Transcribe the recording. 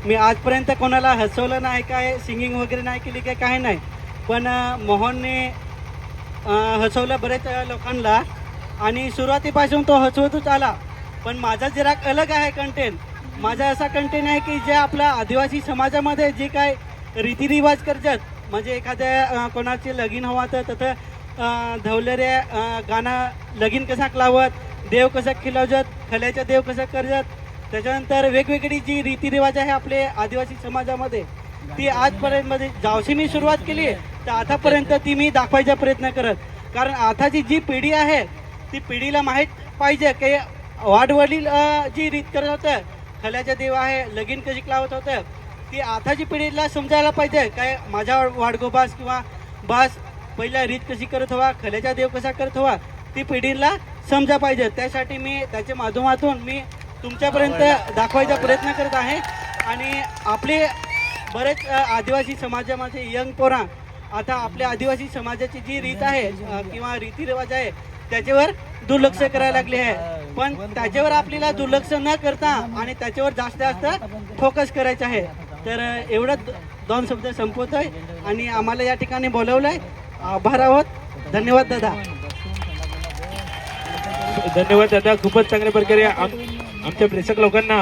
मी आजपर्यंत कोणाला हसवलं नाही, काय सिंगिंग वगैरे नाही केली, काय काही नाही. पण मोहनने हसवलं बरेच लोकांना आणि सुरुवातीपासून तो हसवतच आला. पण माझा जरा अलग आहे कंटेंट. माझा असा कंटेंट आहे की जे आपल्या आदिवासी समाजामध्ये जे काय रीतिरिवाज करतात, म्हणजे एखाद्या कोणाचे लगीन हवा तर तिथं धवलेल्या गाणं लगीन कसा लावत, देव कसा खिलवतात, खल्याचा देव कसा करतात. त्याच्यानंतर वेगवेगळी जी रीतिरिवाज आहे आपले आदिवासी समाजामध्ये, ती आजपर्यंत मध्ये जावशी मी सुरुवात केली तर आतापर्यंत ती मी दाखवायचा प्रयत्न करत. कारण आताची जी पिढी आहे ती पिढीला माहीत पाहिजे की वाडवडील जी रीत करत होतं, खल्याचा देव आहे, लगीन कशी लावत होतं, ती आताची पिढीला समजायला पाहिजे. काय माझा वाडगोबास किंवा बास पहिला रीत कशी करत हवा, खल्याचा देव कसा करत हवा, ती पिढीला समजा पाहिजे. त्यासाठी मी त्याच्या माध्यमातून मी तुमच्यापर्यंत दाखवायचा प्रयत्न करत आहे. आणि आपले बरेच आदिवासी समाजामध्ये यंग पोरा आता आपल्या आदिवासी समाजाची जी रीत आहे किंवा रीतिरिवाज आहे त्याच्यावर दुर्लक्ष करायला लागले आहे. पण त्याच्यावर आपल्याला दुर्लक्ष न करता आणि त्याच्यावर जास्त जास्त फोकस करायचं आहे. तर एवढंच दोन शब्द संपवतोय आणि आम्हाला या ठिकाणी बोलवलंय. आभार आहोत. धन्यवाद दादा. धन्यवाद दादा, खूपच चांगल्या प्रकारे आमच्या प्रेक्षक लोकांना